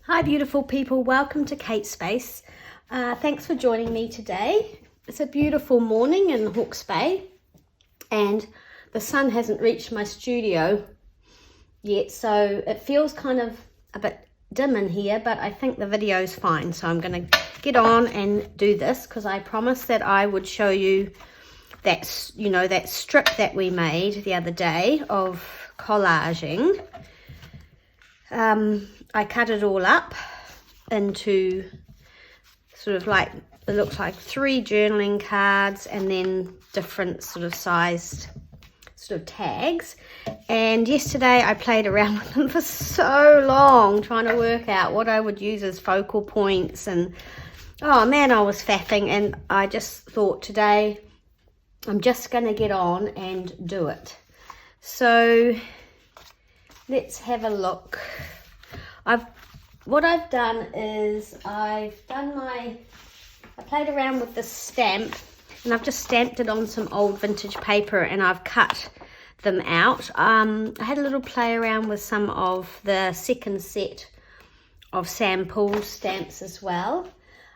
Hi beautiful people, welcome to Kate's Space. Thanks for joining me today. It's a beautiful morning in Hawke's Bay and the sun hasn't reached my studio yet, so it feels kind of a bit dim in here, but I think the video's fine, so I'm going to get on and do this because I promised that I would show you that, that strip that we made the other day of collaging. I cut it all up into sort of like, it looks like 3 journaling cards and then different sort of sized sort of tags. And yesterday I played around with them for so long trying to work out what I would use as focal points, and oh man, I was faffing, and I just thought today I'm just going to get on and do it. So let's have a look. What I've done is I played around with this stamp, and I've just stamped it on some old vintage paper and I've cut them out. I had a little play around with some of the second set of sample stamps as well.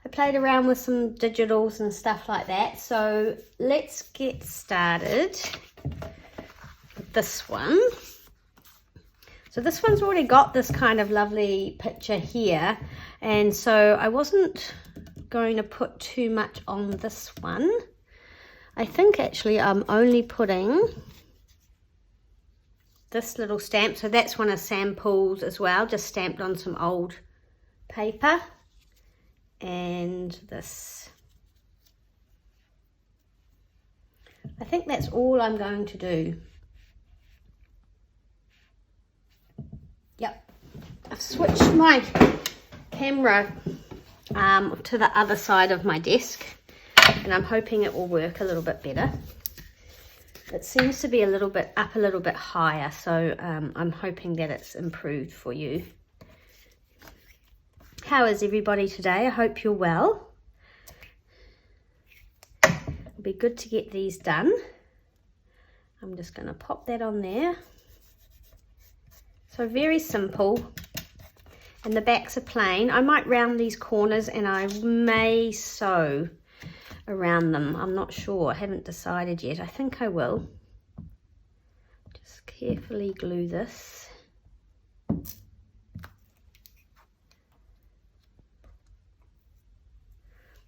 I played around with some digitals and stuff like that. So let's get started with this one. So this one's already got this kind of lovely picture here, and so I wasn't going to put too much on this one. I think actually I'm only putting this little stamp, so that's one of samples as well, just stamped on some old paper, and this. I think that's all I'm going to do. Yep, I've switched my camera to the other side of my desk, and I'm hoping it will work a little bit better. It seems to be a little bit higher, so I'm hoping that it's improved for you. How is everybody today? I hope you're well. It'll be good to get these done. I'm just going to pop that on there. So very simple, and the backs are plain. I might round these corners and I may sew around them. I'm not sure, I haven't decided yet. I think I will. Just carefully glue this.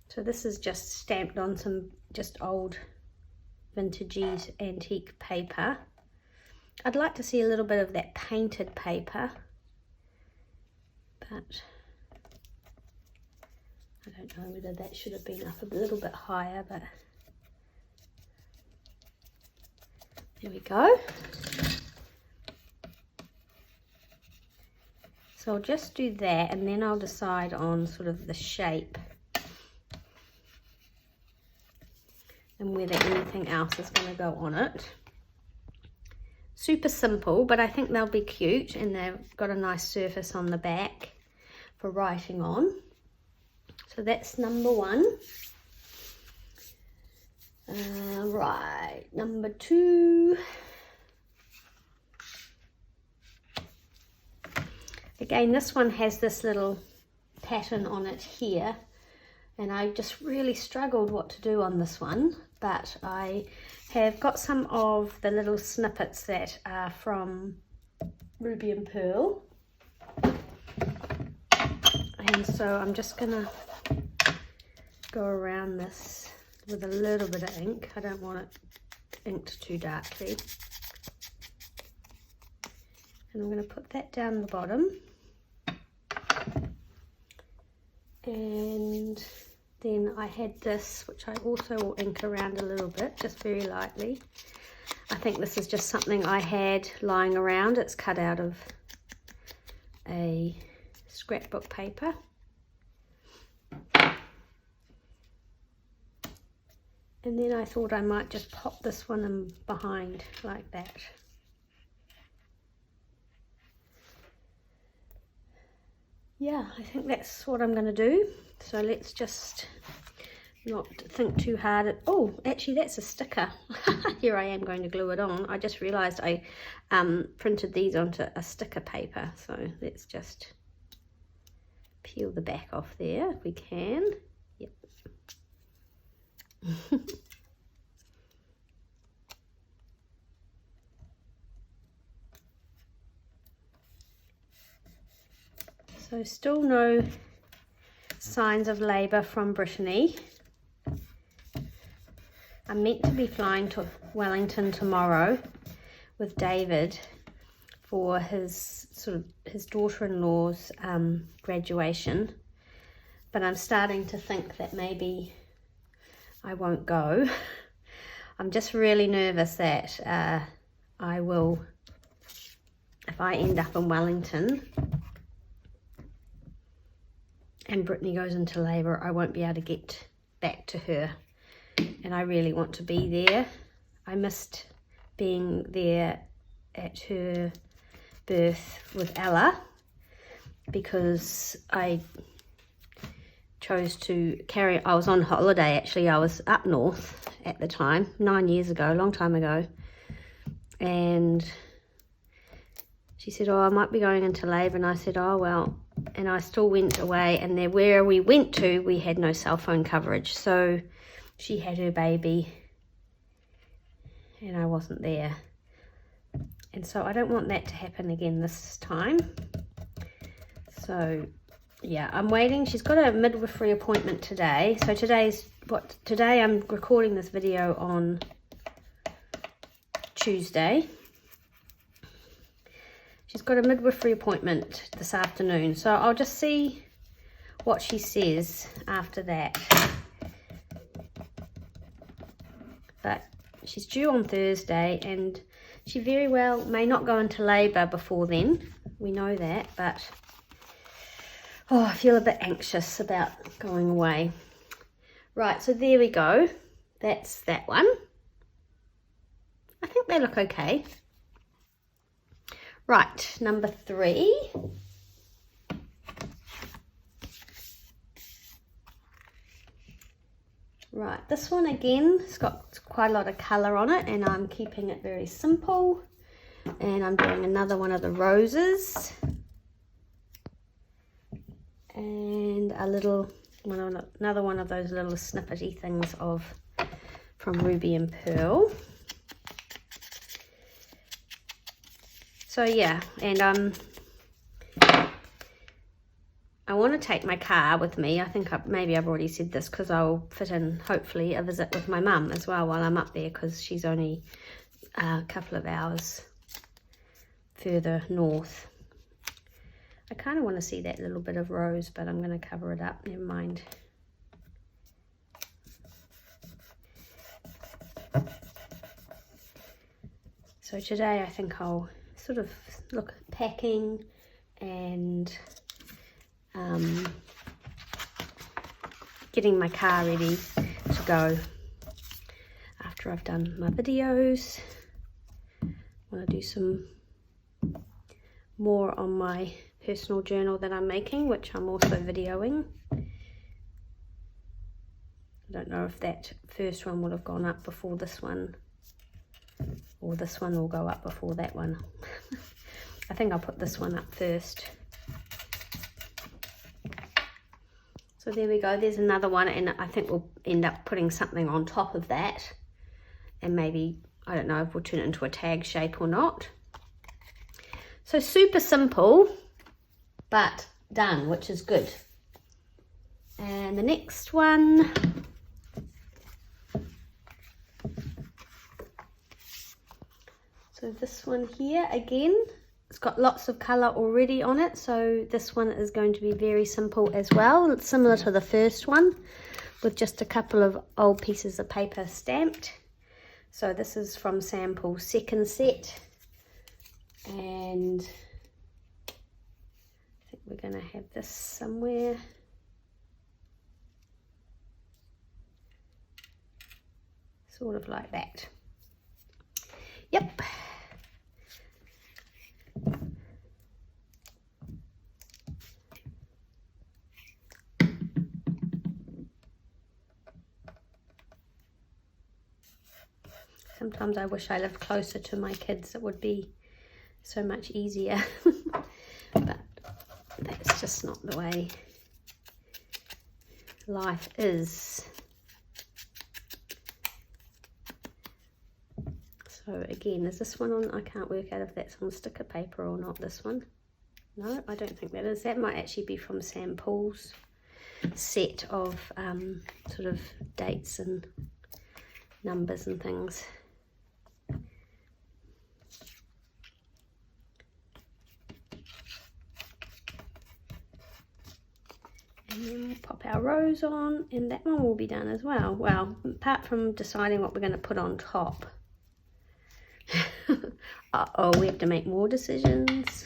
So this is just stamped on some just old vintagey antique paper. I'd like to see a little bit of that painted paper, but I don't know whether that should have been up a little bit higher, but there we go. So I'll just do that, and then I'll decide on sort of the shape and whether anything else is going to go on it. Super simple, but I think they'll be cute, and they've got a nice surface on the back for writing on. So that's number 1. Right, number 2. Again, this one has this little pattern on it here, and I just really struggled what to do on this one, but I have got some of the little snippets that are from Ruby and Pearl, and so I'm just gonna go around this with a little bit of ink. I don't want it inked too darkly, and I'm going to put that down the bottom, and then I had this, which I also will ink around a little bit, just very lightly. I think this is just something I had lying around. It's cut out of a scrapbook paper. And then I thought I might just pop this one in behind like that. Yeah, I think that's what I'm going to do. So let's just not think too hard. Oh, actually that's a sticker. Here I am going to glue it on. I just realized I printed these onto a sticker paper, so let's just peel the back off there if we can. Yep. So still no signs of labour from Brittany. I'm meant to be flying to Wellington tomorrow with David for his daughter-in-law's graduation, but I'm starting to think that maybe I won't go. I'm just really nervous that I will, if I end up in Wellington and Brittany goes into labour, I won't be able to get back to her, and I really want to be there. I missed being there at her birth with Ella because I chose to carry, I was on holiday actually, I was up north at the time, 9 years ago, a long time ago, and she said, oh, I might be going into labour, and I said, oh well, and I still went away, and there where we went to, we had no cell phone coverage, so she had her baby and I wasn't there, and so I don't want that to happen again this time. So yeah, I'm waiting. She's got a midwifery appointment today, so today I'm recording this video on Tuesday. She's got a midwifery appointment this afternoon, so I'll just see what she says after that. But she's due on Thursday, and she very well may not go into labour before then. We know that, but oh, I feel a bit anxious about going away. Right, so there we go. That's that one. I think they look okay. Right, number 3. Right, this one again, it's got quite a lot of colour on it, and I'm keeping it very simple. And I'm doing another one of the roses. And another one of those little snippety things from Ruby and Pearl. So yeah, and I want to take my car with me. I think maybe I've already said this, because I'll fit in hopefully a visit with my mum as well while I'm up there, because she's only a couple of hours further north. I kind of want to see that little bit of rose, but I'm going to cover it up, never mind. So today I think I'll sort of look at packing and getting my car ready to go after I've done my videos. I want to do some more on my personal journal that I'm making, which I'm also videoing. I don't know if that first one would have gone up before this one, or this one will go up before that one. I think I'll put this one up first. So there we go, there's another one, and I think we'll end up putting something on top of that, and maybe, I don't know if we'll turn it into a tag shape or not. So super simple, but done, which is good. And the next one, so this one here, again, it's got lots of colour already on it, so this one is going to be very simple as well. It's similar to the first one, with just a couple of old pieces of paper stamped. So this is from Sample's second set, and I think we're going to have this somewhere. Sort of like that. Yep. Sometimes I wish I lived closer to my kids. It would be so much easier. But that's just not the way life is. So again, is this one on? I can't work out if that's on sticker paper or not, this one. No, I don't think that is. That might actually be from Sam Paul's set of sort of dates and numbers and things. And then we'll pop our rose on, and that one will be done as well. Well, apart from deciding what we're going to put on top. Uh-oh, we have to make more decisions.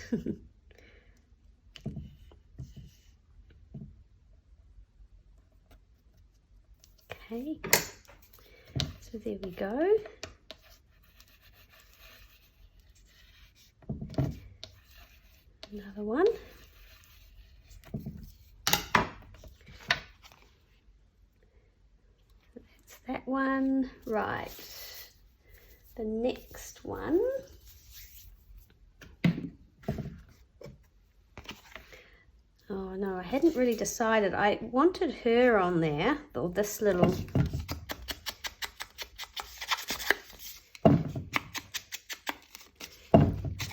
Okay, so there we go. Another one. That's that one. Right, the next one. Oh no, I hadn't really decided. I wanted her on there, or this little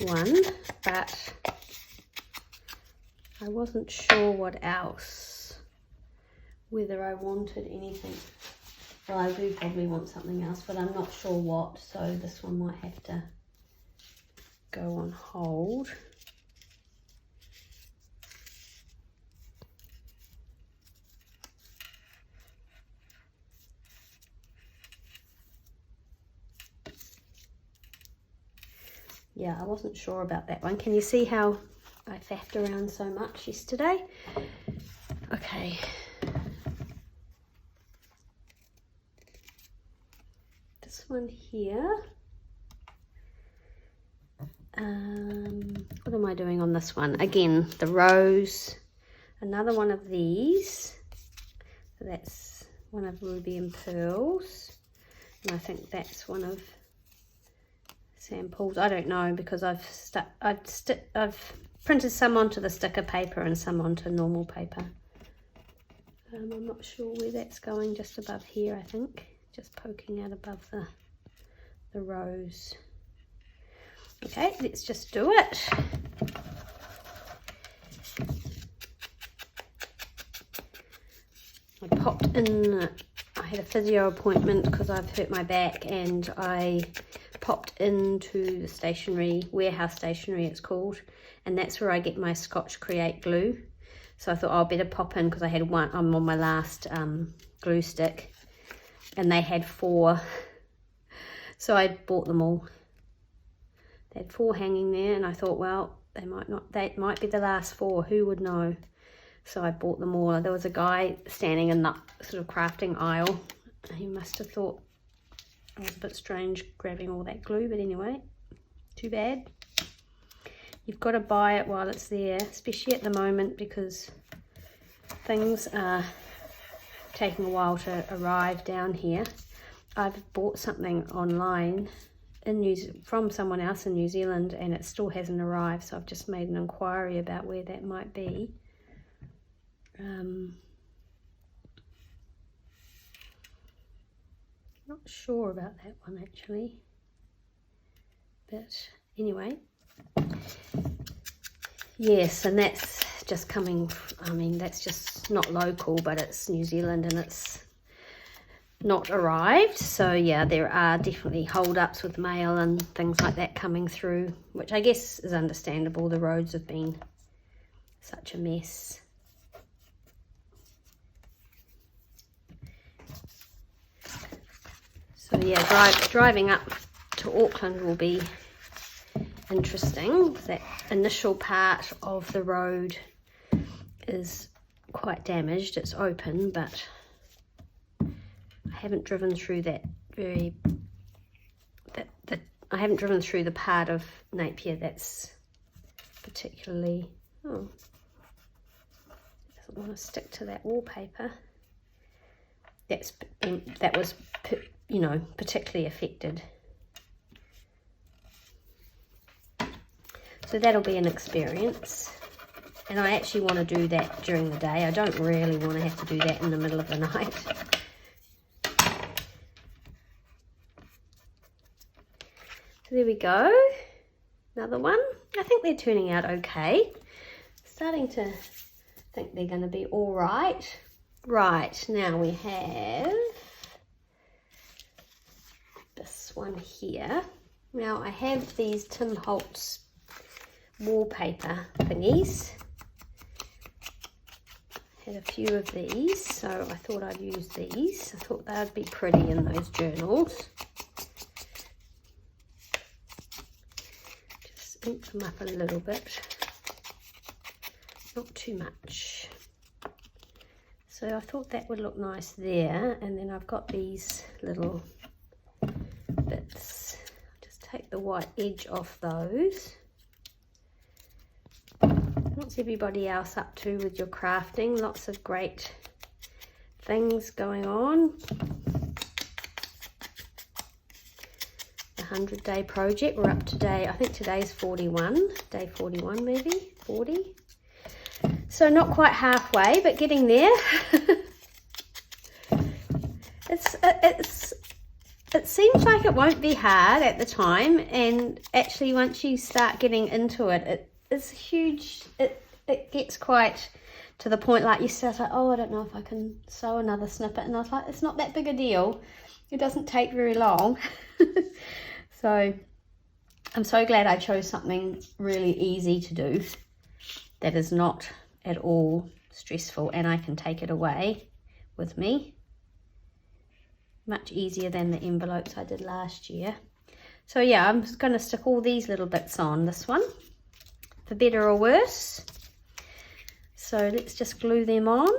one, but I wasn't sure what else, whether I wanted anything. Well, I do probably want something else, but I'm not sure what, so this one might have to go on hold. Yeah, I wasn't sure about that one. Can you see how I faffed around so much yesterday? Okay. This one here. What am I doing on this one? Again, the rose. Another one of these. So that's one of Ruby and Pearls. And I think that's one of Sam Paul's. I don't know, because I've printed some onto the sticker paper and some onto normal paper. I'm not sure where that's going, just above here, I think. Just poking out above the rose. Okay, let's just do it. I popped in, I had a physio appointment because I've hurt my back, and I popped into the stationery, warehouse stationery it's called, and that's where I get my Scotch Create glue. So I thought, oh, I better pop in, because I had one, I'm on my last glue stick, and they had 4, so I bought them all. They had 4 hanging there, and I thought, well, they might be the last 4, who would know? So I bought them all. There was a guy standing in that sort of crafting aisle. He must have thought it was a bit strange grabbing all that glue, but anyway, too bad. You've got to buy it while it's there, especially at the moment, because things are taking a while to arrive down here. I've bought something online from someone else in New Zealand, and it still hasn't arrived, so I've just made an inquiry about where that might be. Not sure about that one actually, but anyway, yes, and that's just coming, I mean, that's just not local, but it's New Zealand, and it's not arrived. So yeah, there are definitely hold-ups with mail and things like that coming through, which I guess is understandable. The roads have been such a mess. So yeah, driving up to Auckland will be interesting. That initial part of the road is quite damaged. It's open, but I haven't driven through that I haven't driven through the part of Napier that's particularly, oh, it doesn't want to stick to that wallpaper. That was, you know, particularly affected. So that'll be an experience. And I actually want to do that during the day. I don't really want to have to do that in the middle of the night. So there we go. Another one. I think they're turning out okay. Starting to think they're going to be all right. Right, now we have this one here. Now I have these Tim Holtz wallpaper thingies. Had a few of these, so I thought I'd use these. I thought they'd be pretty in those journals. Just ink them up a little bit, not too much. So I thought that would look nice there, and then I've got these little bits. Just take the white edge off those. What's everybody else up to with your crafting? Lots of great things going on. The 100-day project. We're up to day, I think today's 41. Day 41 maybe, 40. So not quite halfway, but getting there. It seems like it won't be hard at the time, and actually once you start getting into it, it's huge. It gets quite to the point like you start like, oh, I don't know if I can sew another snippet, and I was like, it's not that big a deal. It doesn't take very long. So I'm so glad I chose something really easy to do that is not at all stressful, and I can take it away with me. Much easier than the envelopes I did last year. So yeah, I'm just going to stick all these little bits on this one, for better or worse. So let's just glue them on.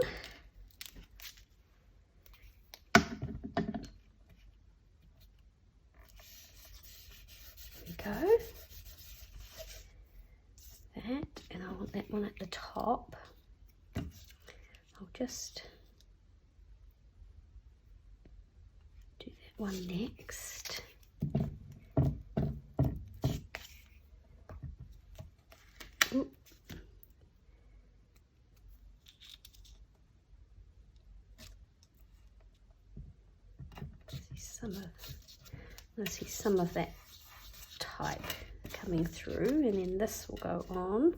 There we go. That, and I want that one at the top. I'll just do that one next. Ooh. I see some of that type coming through, and then this will go on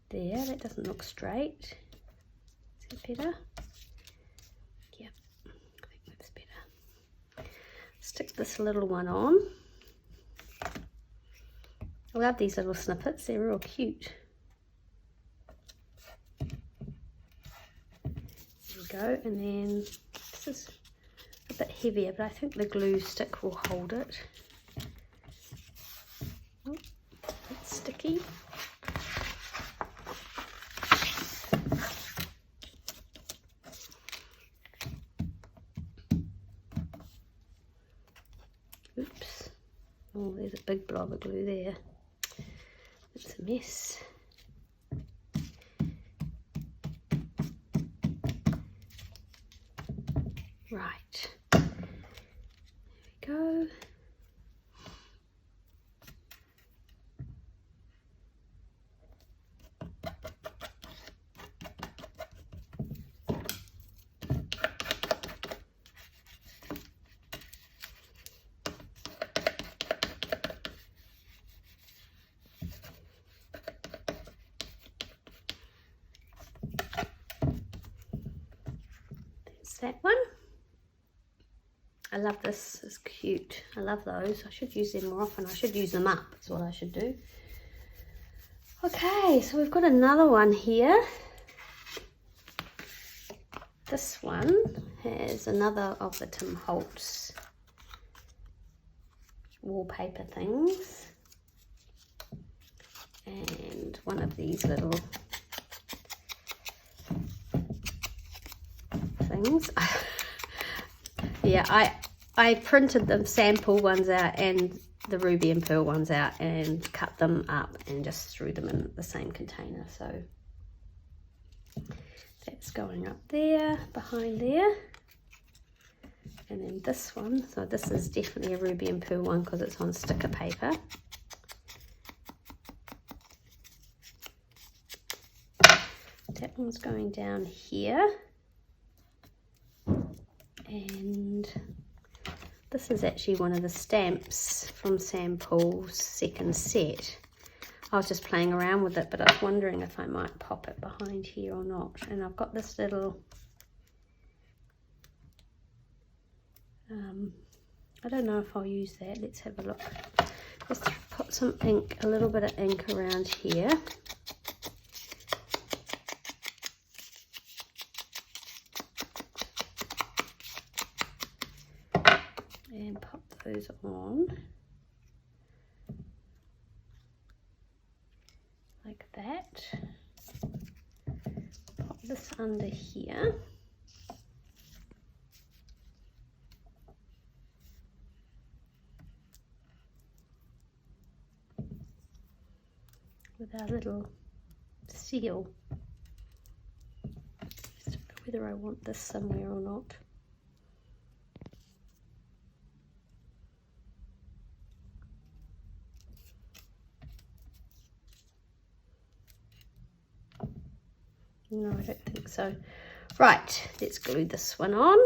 there. That doesn't look straight. Is that better? Yep, I think that's better. Stick this little one on. I love these little snippets, they're real cute. There we go, and then this is a bit heavier, but I think the glue stick will hold it. Oh, it's sticky. Oops. Oh, there's a big blob of glue there. It's a mess. Right. There we go. That one. I love this, it's cute. I love those. I should use them more often. I should use them up, that's what I should do. Okay, so we've got another one here. This one has another of the Tim Holtz wallpaper things. And one of these little things. Yeah, I printed the sample ones out and the ruby and pearl ones out and cut them up and just threw them in the same container. So that's going up there, behind there. And then this one, so this is definitely a ruby and pearl one because it's on sticker paper. that one's going down here. And this is actually one of the stamps from Sam Pool's second set. I was just playing around with it, but I was wondering if I might pop it behind here or not. And I've got this little, I don't know if I'll use that. Let's have a look. Let's put some ink, a little bit of ink around here. And pop those on. Like that. Pop this under here. With our little seal. Just don't know whether I want this somewhere or not. No, I don't think so. Right, let's glue this one on.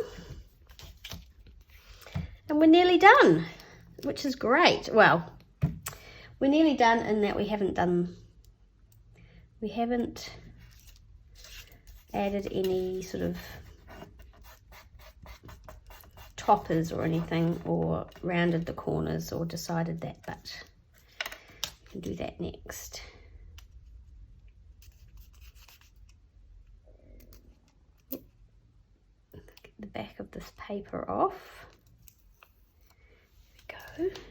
And we're nearly done, which is great. Well, we're nearly done in that we haven't added any sort of toppers or anything, or rounded the corners or decided that, but we can do that next. Get the back of this paper off. There we go.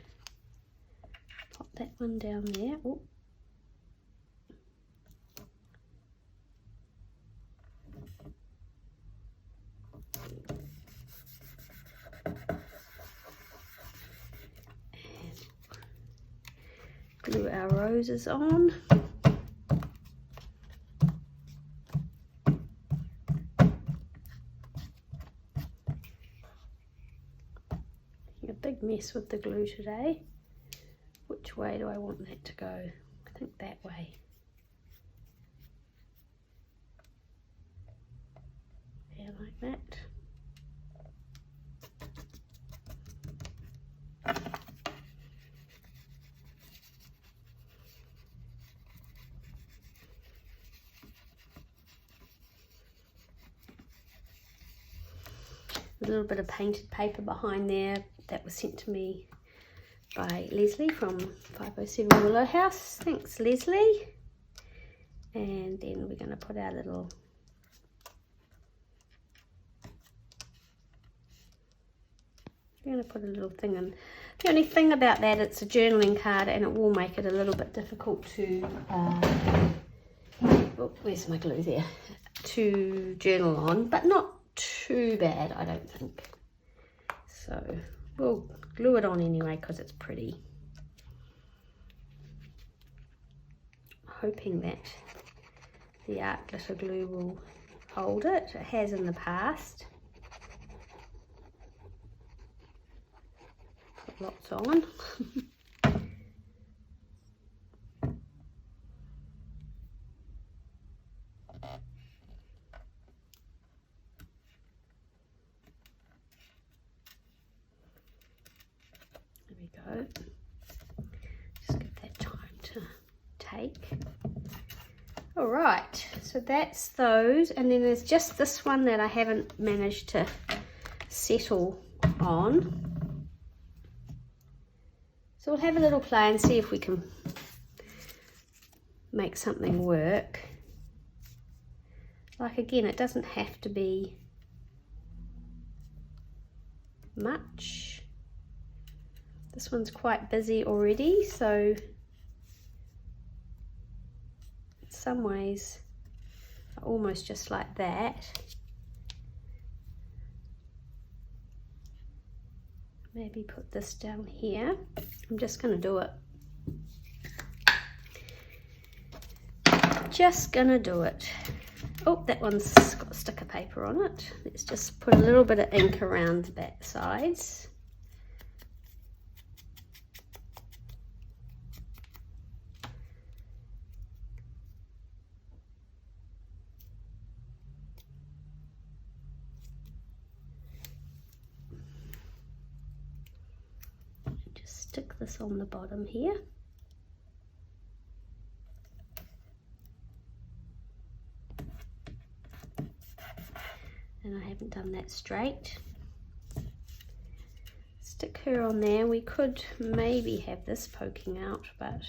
Pop that one down there. Ooh. Glue our roses on. A big mess with the glue today. Which way do I want that to go? I think that way. Yeah, like that. A little bit of painted paper behind there that was sent to me by Leslie from 507 Willow House. Thanks, Leslie. And then we're going to put our little thing in. The only thing about that, it's a journaling card and it will make it a little bit difficult to oh, where's my glue there, to journal on, but not too bad, I don't think. So we'll glue it on anyway because it's pretty. Hoping that the art glitter glue will hold it. It has in the past. Put lots on. Go. Just give that time to take. All right, so that's those, and then there's just this one that I haven't managed to settle on. So we'll have a little play and see if we can make something work. Like again, it doesn't have to be much. This one's quite busy already, so in some ways almost just like that. Maybe put this down here. I'm just going to do it. Just going to do it. Oh, that one's got sticker paper on it. Let's just put a little bit of ink around the back sides. this on the bottom here. And I haven't done that straight. Stick her on there. We could maybe have this poking out, but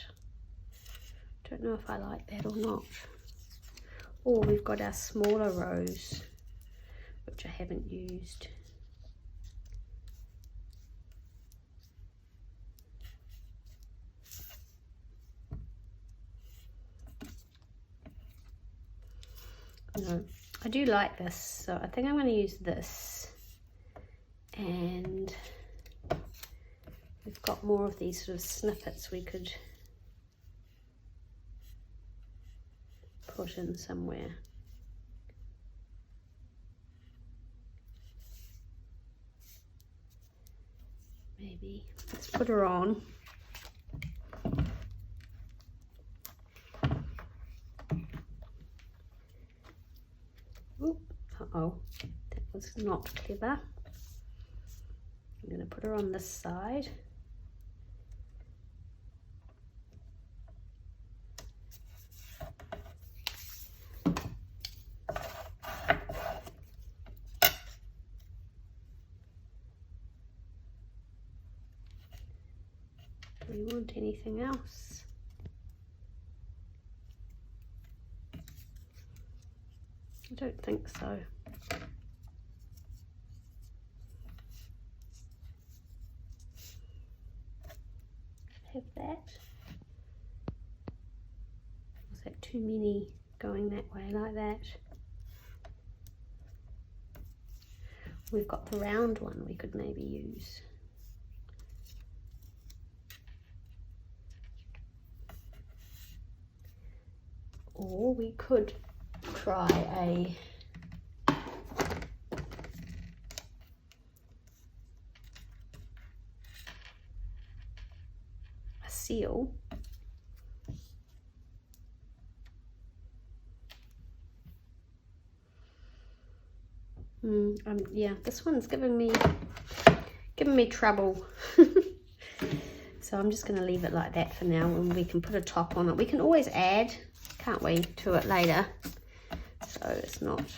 I don't know if I like that or not. Or we've got our smaller rose, which I haven't used. No, I do like this, so I think I'm going to use this. And we've got more of these sort of snippets we could put in somewhere. Maybe. Let's put her on. Uh-oh, that was not clever. I'm going to put her on this side. Do we want anything else? I don't think so. Have that. Was that too many going that way like that? We've got the round one we could maybe use. Or we could try a seal. Yeah, this one's giving me trouble. So I'm just going to leave it like that for now, and we can put a top on it. We can always add, can't we, to it later. So it's not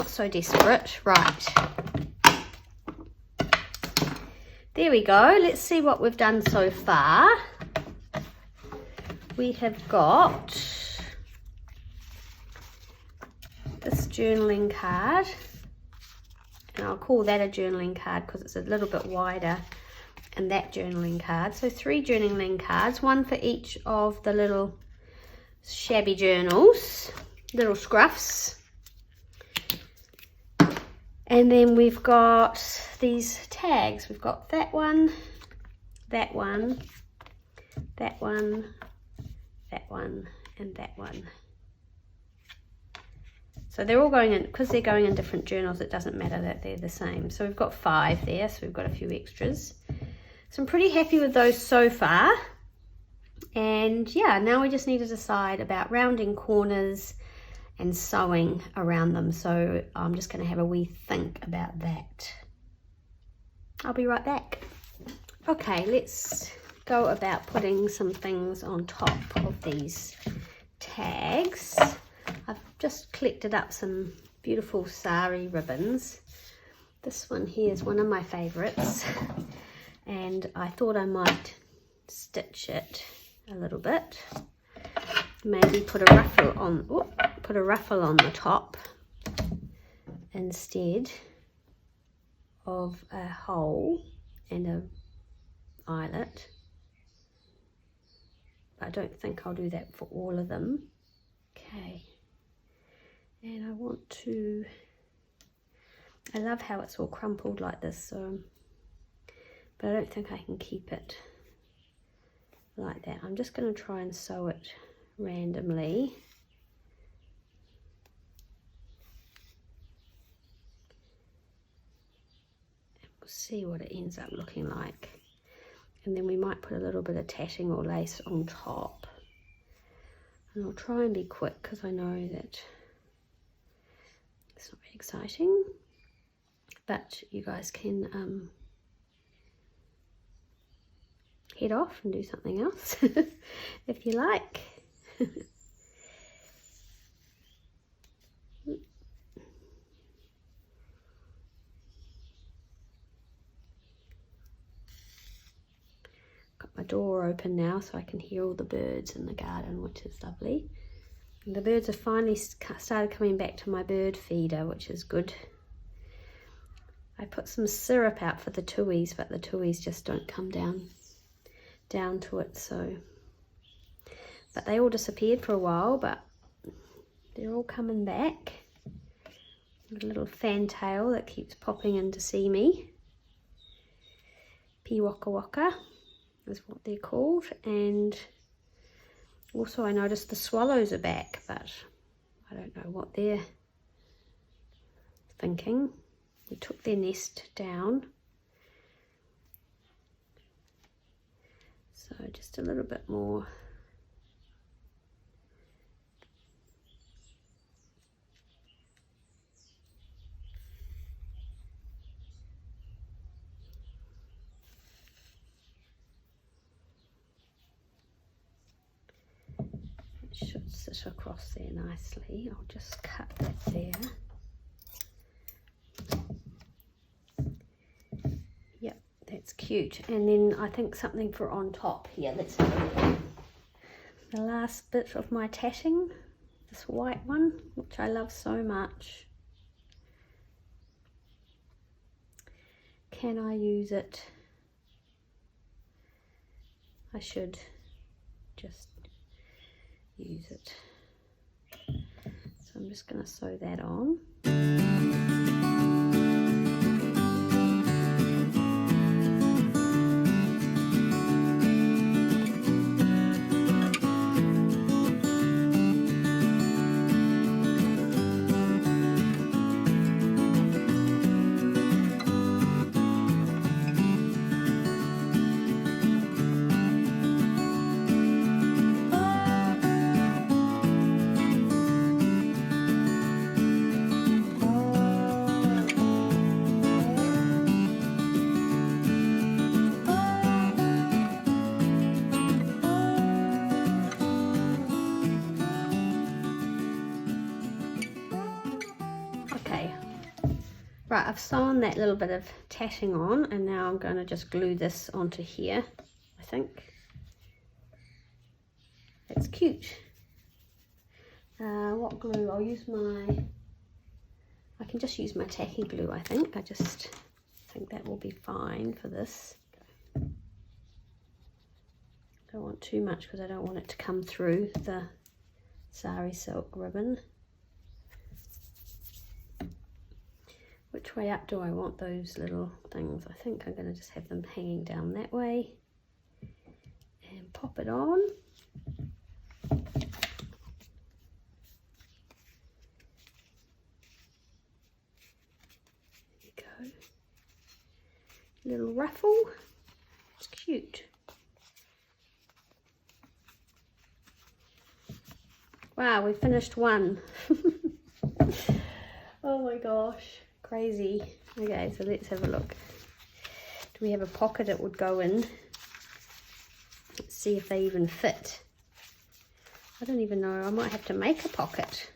so desperate. Right. There we go. Let's see what we've done so far. We have got this journaling card, and I'll call that a journaling card because it's a little bit wider, and that journaling card. So 3 journaling cards, one for each of the little shabby journals, little scruffs. And then we've got these tags. We've got that one, that one, that one, that one, and that one. So they're all going in, because they're going in different journals, it doesn't matter that they're the same. So we've got 5 there, so we've got a few extras. So I'm pretty happy with those so far. And yeah, now we just need to decide about rounding corners and sewing around them. So I'm just going to have a wee think about that. I'll be right back. Okay, let's go about putting some things on top of these tags. I've just collected up some beautiful sari ribbons. This one here is one of my favorites, and I thought I might stitch it a little bit. Maybe put a ruffle on the top instead of a hole and a eyelet. But I don't think I'll do that for all of them. Okay, and I love how it's all crumpled like this, so, but I don't think I can keep it like that. I'm just going to try and sew it randomly. And we'll see what it ends up looking like. And then we might put a little bit of tatting or lace on top. And I'll try and be quick because I know that it's not very exciting, but you guys can head off and do something else if you like. Got my door open now so I can hear all the birds in the garden, which is lovely. And the birds have finally started coming back to my bird feeder, which is good. I put some syrup out for the tuies, but the tuies just don't come down to it, so. But they all disappeared for a while, but they're all coming back. A little fantail that keeps popping in to see me. Pixiekstevens is what they're called. And also I noticed the swallows are back, but I don't know what they're thinking. We took their nest down. So just a little bit more. It should sit across there nicely. I'll just cut that there. That's cute. And then I think something for on top here. Let's have a look. The last bit of my tatting, this white one, which I love so much. Can I use it? I should just use it. So I'm just going to sew that on. Right, I've sewn that little bit of tatting on, and now I'm going to just glue this onto here, I think. That's cute. What glue? I'll use I can just use my tacky glue, I think. I just think that will be fine for this. Don't want too much because I don't want it to come through the sari silk ribbon. Which way up do I want those little things? I think I'm going to just have them hanging down that way and pop it on. There you go. Little ruffle. It's cute. Wow, we finished one. Oh my gosh. Crazy. Okay, so let's have a look. Do we have a pocket it would go in? Let's see if they even fit. I don't even know. I might have to make a pocket.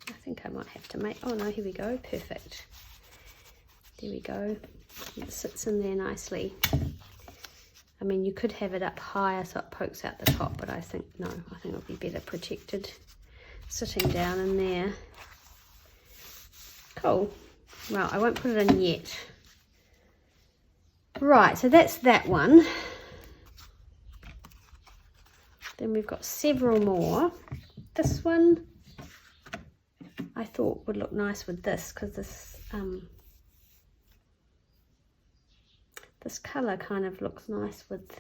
I think I might have to make... Oh no, here we go. Perfect. There we go. It sits in there nicely. I mean, you could have it up higher so it pokes out the top, but I think, no, I think it'll be better protected sitting down in there. Cool. Well, I won't put it in yet. Right, so that's that one. Then we've got several more. This one I thought would look nice with this, because this colour kind of looks nice with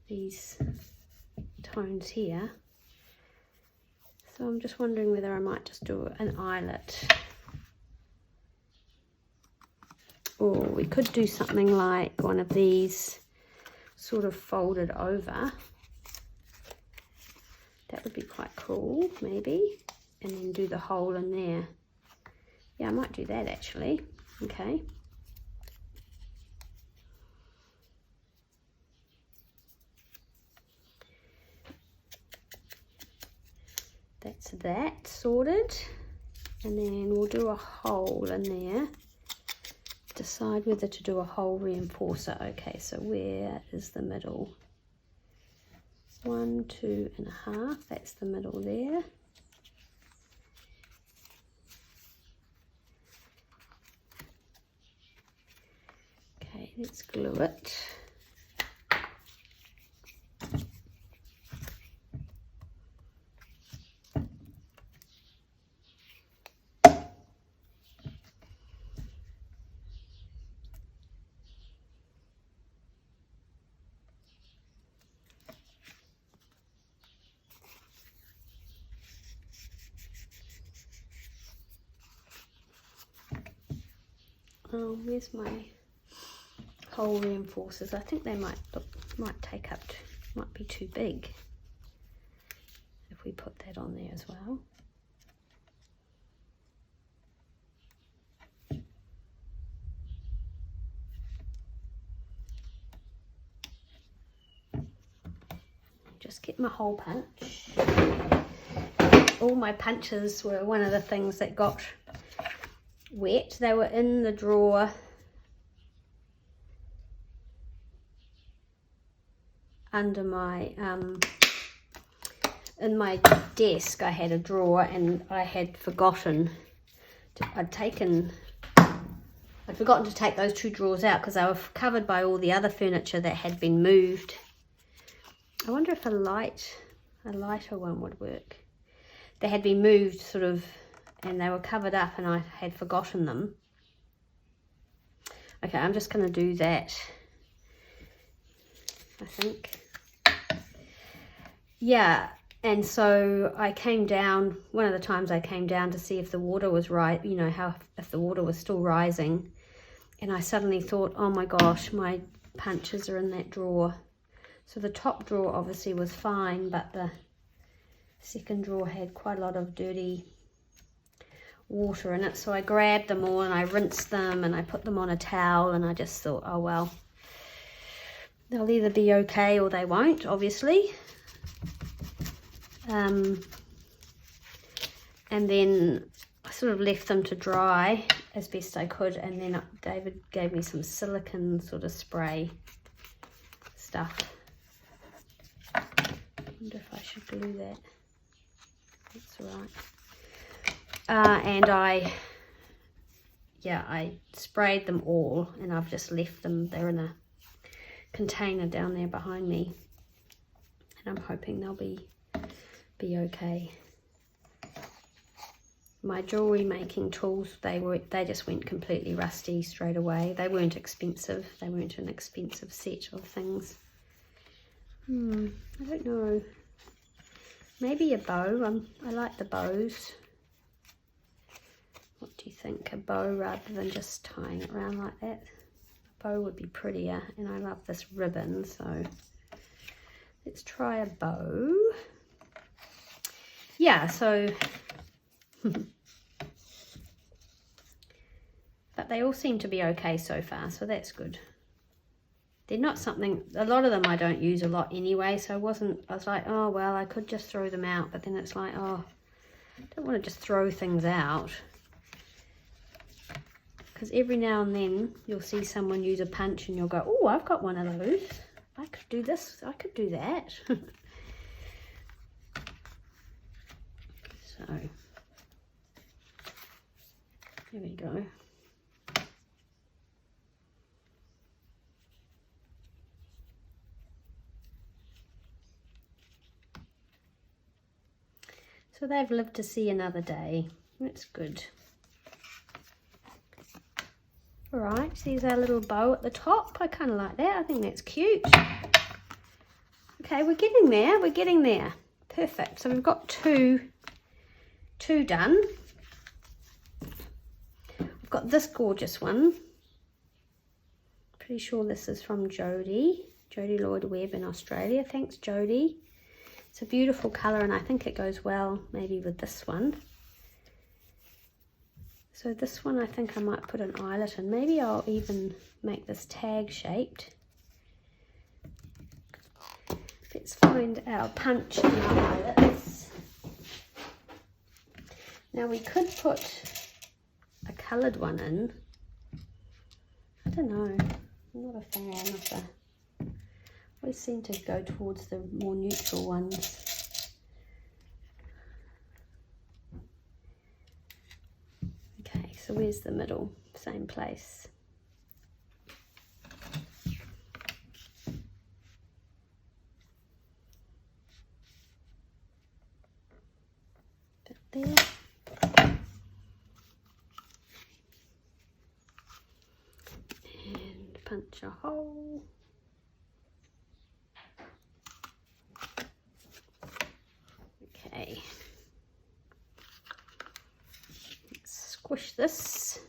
these tones here. So I'm just wondering whether I might just do an eyelet. Or we could do something like one of these sort of folded over. That would be quite cool, maybe. And then do the hole in there. Yeah, I might do that actually. Okay. that's that sorted. And then we'll do a hole in there. Decide whether to do a hole reinforcer. Okay, so where is the middle? 1, 2.5, that's the middle there. Okay, let's glue it. Oh, where's my hole reinforcers? I think they might be too big if we put that on there as well. Just get my hole punch. All my punches were one of the things that got wet. They were in the drawer under my in my desk. I had a drawer and I had forgotten I'd forgotten to take those 2 drawers out because they were covered by all the other furniture that had been moved. I wonder if a lighter one would work. They had been moved sort of, and they were covered up and I had forgotten them. Okay, I'm just going to do that, I think. Yeah, and so I came down, one of the times I came down to see if the water was right, you know, if the water was still rising. And I suddenly thought, oh my gosh, my punches are in that drawer. So the top drawer obviously was fine, but the second drawer had quite a lot of dirty water in it. So I grabbed them all and I rinsed them and I put them on a towel, and I just thought, oh well, they'll either be okay or they won't, obviously. And then I sort of left them to dry as best I could, and then David gave me some silicone sort of spray stuff. I wonder if I should glue that. That's right. And I sprayed them all, and I've just left them. They're in a container down there behind me, and I'm hoping they'll be okay. My jewelry making tools, they just went completely rusty straight away. They weren't expensive. They weren't an expensive set of things. I don't know. Maybe a bow. I like the bows. What do you think? A bow rather than just tying it around like that. A bow would be prettier, and I love this ribbon, so let's try a bow. Yeah, so but they all seem to be okay so far, so that's good. They're not something, a lot of them I don't use a lot anyway, so I was like, oh well, I could just throw them out, but then it's like, oh, I don't want to just throw things out, because every now and then you'll see someone use a punch and you'll go, oh, I've got one of those, I could do this, I could do that. So there we go. So they've lived to see another day. That's good. All right, so there's our little bow at the top. I kind of like that. I think that's cute. Okay, we're getting there. We're getting there. Perfect. So we've got two done. I've got this gorgeous one. Pretty sure this is from Jodie Lloyd Webb in Australia. Thanks, Jodie. It's a beautiful colour, and I think it goes well maybe with this one. So this one, I think I might put an eyelet in. Maybe I'll even make this tag shaped. Let's find our punch and our eyelets. Now we could put a coloured one in. I don't know, I'm not a fan of the, always seem to go towards the more neutral ones. Okay, so where's the middle? Same place. Bit there. And punch a hole. Okay. Let's squish this.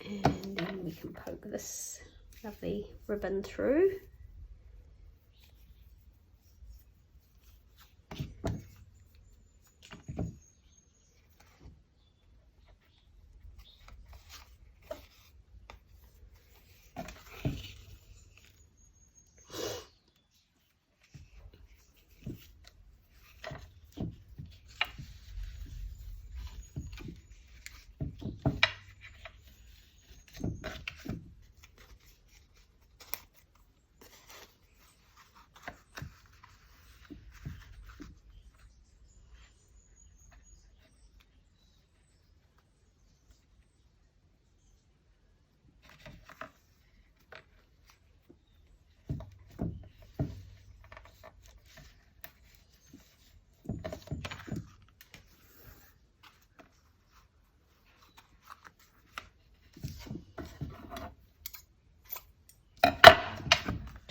And then we can poke this lovely ribbon through.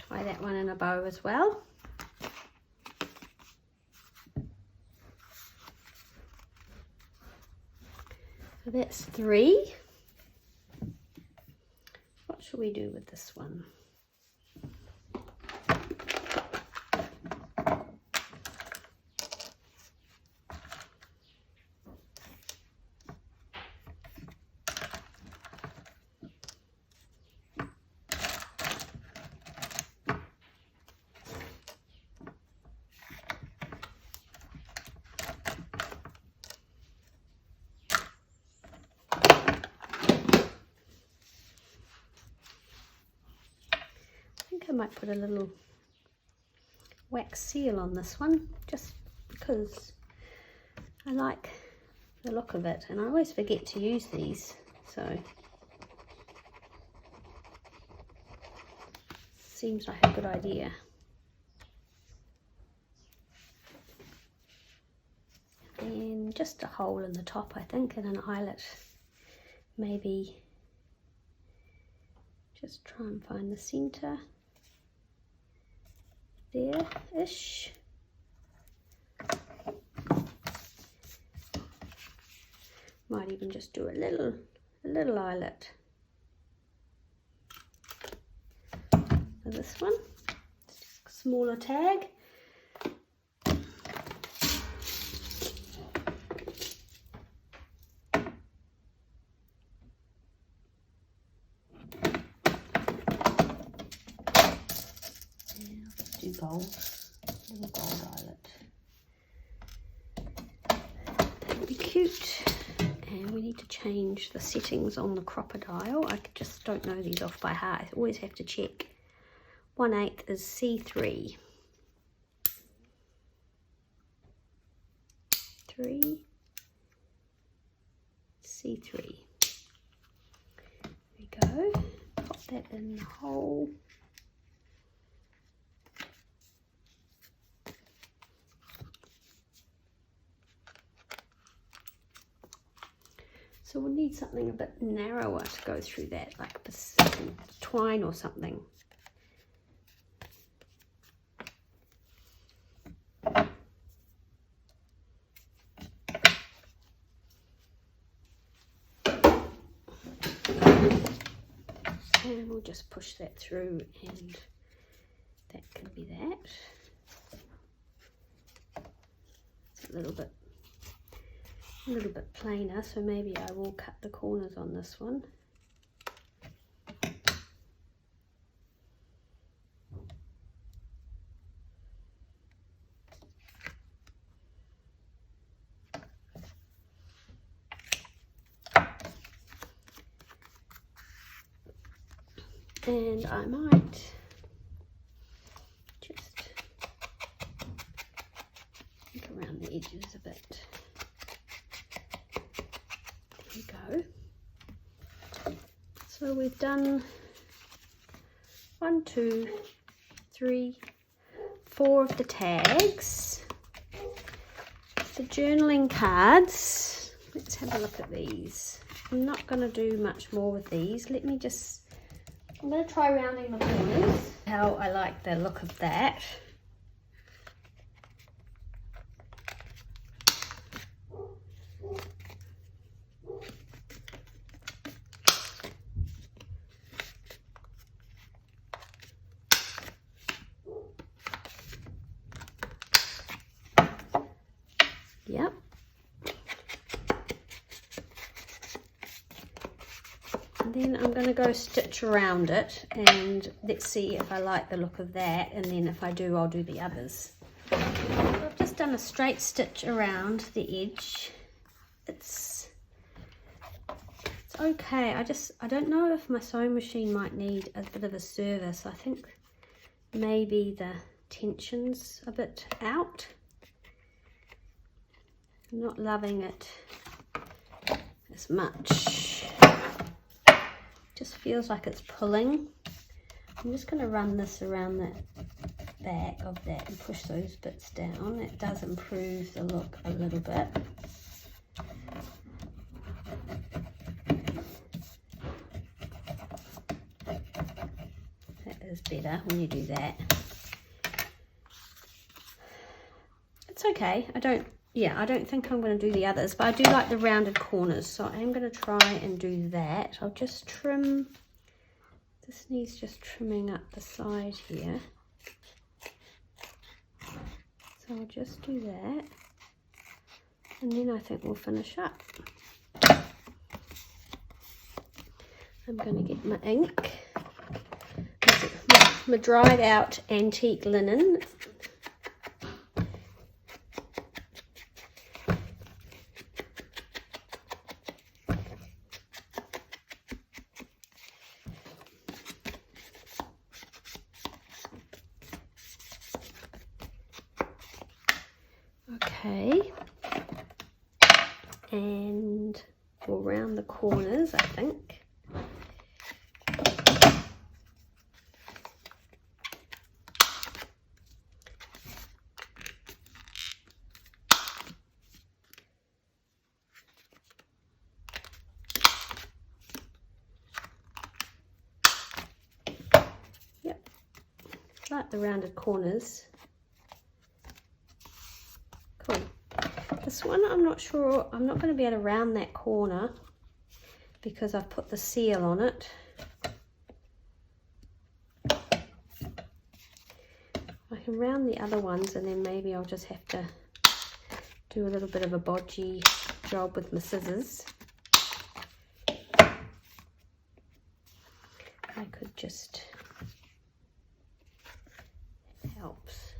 Tie that one in a bow as well. So that's 3. What should we do with this one? I might put a little wax seal on this one just because I like the look of it, and I always forget to use these, so seems like a good idea. And just a hole in the top, I think, and an eyelet. Maybe just try and find the center. There-ish. Might even just do a little eyelet for this one. It's just a smaller tag. Gold, little gold eyelet. That would be cute. And we need to change the settings on the crocodile. I just don't know these off by heart. I always have to check. 1/8 is C3. 3 C3. There we go. Pop that in the hole. So we'll need something a bit narrower to go through that, like twine or something. And we'll just push that through, and that can be that. It's a little bit plainer, so maybe I will cut the corners on this one And I might just look around the edges a bit. There we go. So we've done 1, 2, 3, 4 of the tags. The journaling cards, let's have a look at these. I'm not going to do much more with these. I'm going to try rounding the corners, how I like the look of that. Yep. And then I'm going to go stitch around it, and let's see if I like the look of that, and then if I do, I'll do the others. So I've just done a straight stitch around the edge. It's okay. I don't know if my sewing machine might need a bit of a service. I think maybe the tension's a bit out. I'm not loving it as much. Just feels like it's pulling. I'm just going to run this around the back of that and push those bits down. It does improve the look a little bit. That is better when you do that. It's okay. I don't think I'm going to do the others, but I do like the rounded corners, so I am going to try and do that. I'll just trim, this needs just trimming up the side here. So I'll just do that, and then I think we'll finish up. I'm going to get my ink, my dried out antique linen. Okay, and we'll round the corners, I think. Yep, like the rounded corners. Cool. This one, I'm not sure, I'm not going to be able to round that corner because I've put the seal on it. I can round the other ones, and then maybe I'll just have to do a little bit of a bodgy job with my scissors. I could just, it helps.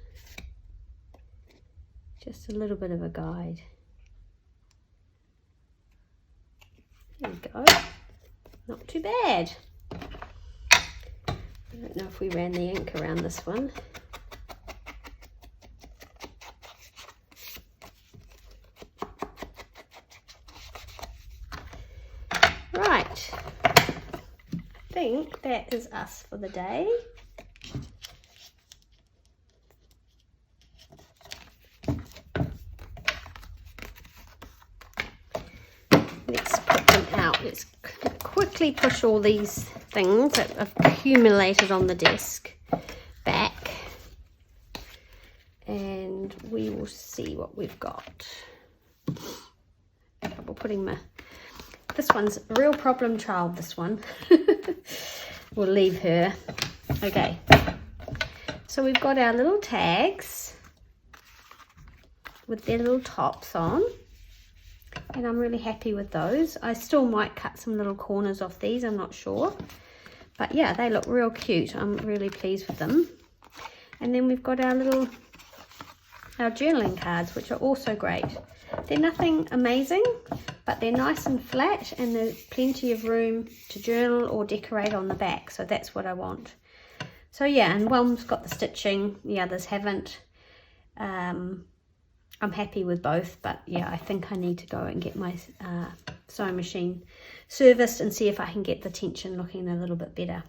Just a little bit of a guide. There we go. Not too bad. I don't know if we ran the ink around this one. Right. I think that is us for the day. Let's put them out. Let's quickly push all these things that have accumulated on the desk back, and we will see what we've got. Trouble putting my, this one's a real problem child, this one. We'll leave her. Okay, so we've got our little tags with their little tops on, and I'm really happy with those. I still might cut some little corners off these, I'm not sure, but yeah, they look real cute. I'm really pleased with them. And then we've got our journaling cards, which are also great. They're nothing amazing, but they're nice and flat and there's plenty of room to journal or decorate on the back, so that's what I want. So yeah, and one's got the stitching, the others haven't. I'm happy with both, but yeah, I think I need to go and get my sewing machine serviced and see if I can get the tension looking a little bit better.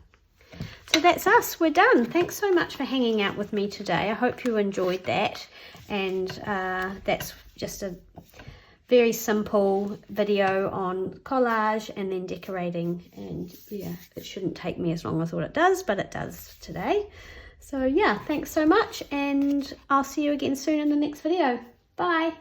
So that's us, we're done. Thanks so much for hanging out with me today. I hope you enjoyed that, and that's just a very simple video on collage and then decorating, and yeah, it shouldn't take me as long as what it does, but it does today. So yeah, thanks so much, and I'll see you again soon in the next video. Bye.